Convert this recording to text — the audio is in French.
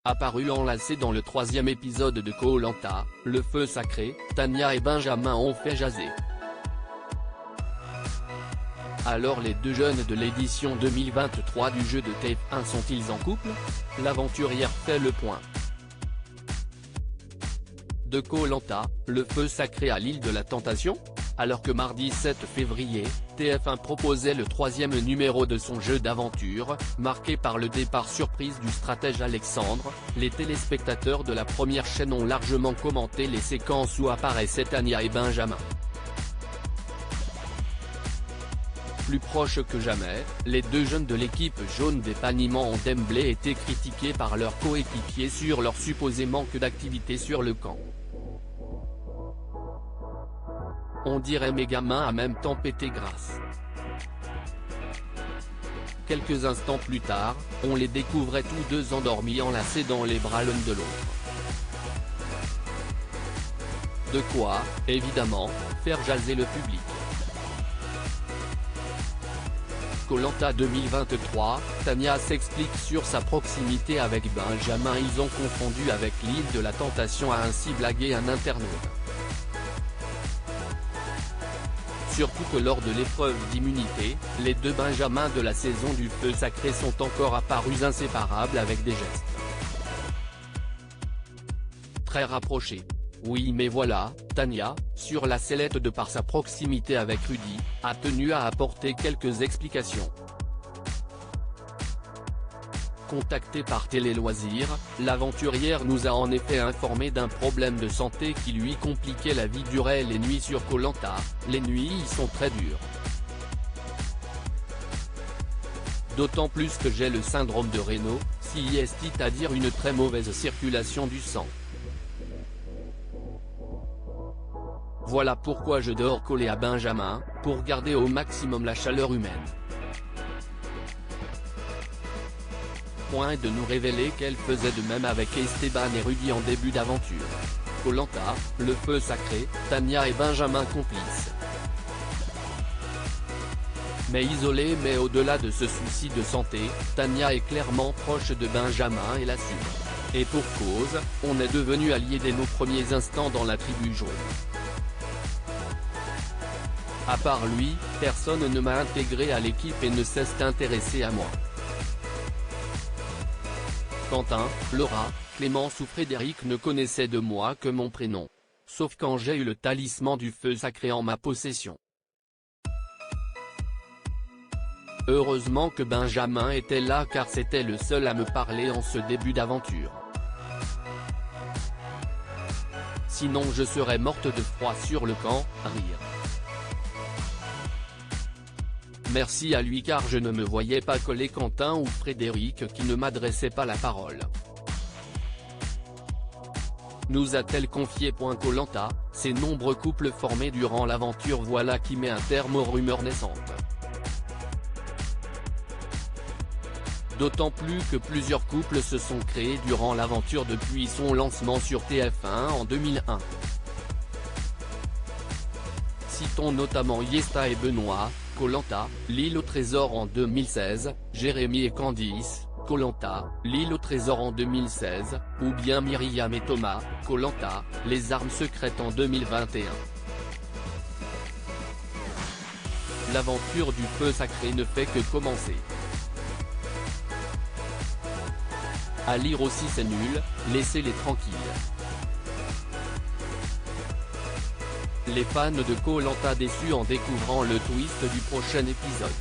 Apparu enlacés dans le troisième épisode de Koh-Lanta, le feu sacré, Tania et Benjamin ont fait jaser. Alors les deux jeunes de l'édition 2023 du jeu de TF1 sont-ils en couple? L'aventurière fait le point. De Koh-Lanta, le feu sacré à l'île de la Tentation? Alors que mardi 7 février, TF1 proposait le troisième numéro de son jeu d'aventure, marqué par le départ surprise du stratège Alexandre, les téléspectateurs de la première chaîne ont largement commenté les séquences où apparaissaient Tania et Benjamin. Plus proches que jamais, les deux jeunes de l'équipe jaune des Panimans ont d'emblée été critiqués par leurs coéquipiers sur leur supposé manque d'activité sur le camp. On dirait mes gamins a même temps pété grâce. Quelques instants plus tard, on les découvrait tous deux endormis enlacés dans les bras l'un de l'autre. De quoi, évidemment, faire jaser le public. Koh-Lanta 2023, Tania s'explique sur sa proximité avec Benjamin. Ils ont confondu avec l'île de la Tentation, a ainsi blagué un internaute. Surtout que lors de l'épreuve d'immunité, les deux Benjamins de la saison du feu sacré sont encore apparus inséparables avec des gestes très rapprochés. Oui mais voilà, Tania, sur la sellette de par sa proximité avec Rudy, a tenu à apporter quelques explications. Contactée par Télé Loisirs, l'aventurière nous a en effet informé d'un problème de santé qui lui compliquait la vie durant les nuits sur Koh-Lanta. Les nuits y sont très dures. D'autant plus que j'ai le syndrome de Raynaud, c'est-à-dire une très mauvaise circulation du sang. Voilà pourquoi je dors collé à Benjamin, pour garder au maximum la chaleur humaine. Point de nous révéler qu'elle faisait de même avec Esteban et Rudy en début d'aventure. Koh-Lanta, le feu sacré, Tania et Benjamin complices. Mais isolée mais au-delà de ce souci de santé, Tania est clairement proche de Benjamin et l'assume. Et pour cause, on est devenus alliés dès nos premiers instants dans la tribu jaune. À part lui, personne ne m'a intégré à l'équipe et ne cesse d'intéresser à moi. Quentin, Laura, Clémence ou Frédéric ne connaissaient de moi que mon prénom. Sauf quand j'ai eu le talisman du feu sacré en ma possession. Heureusement que Benjamin était là car c'était le seul à me parler en ce début d'aventure. Sinon je serais morte de froid sur le camp, rire. Merci à lui car je ne me voyais pas coller Quentin ou Frédéric qui ne m'adressaient pas la parole. Nous a-t-elle confié. Koh-Lanta, ces nombreux couples formés durant l'aventure, voilà qui met un terme aux rumeurs naissantes. D'autant plus que plusieurs couples se sont créés durant l'aventure depuis son lancement sur TF1 en 2001. Citons notamment Yesta et Benoît, Koh-Lanta, l'île au trésor en 2016, Jérémy et Candice, Koh-Lanta, l'île au trésor en 2016, ou bien Myriam et Thomas, Koh-Lanta, les armes secrètes en 2021. L'aventure du feu sacré ne fait que commencer. À lire aussi c'est nul, laissez-les tranquilles. Les fans de Koh-Lanta déçus en découvrant le twist du prochain épisode.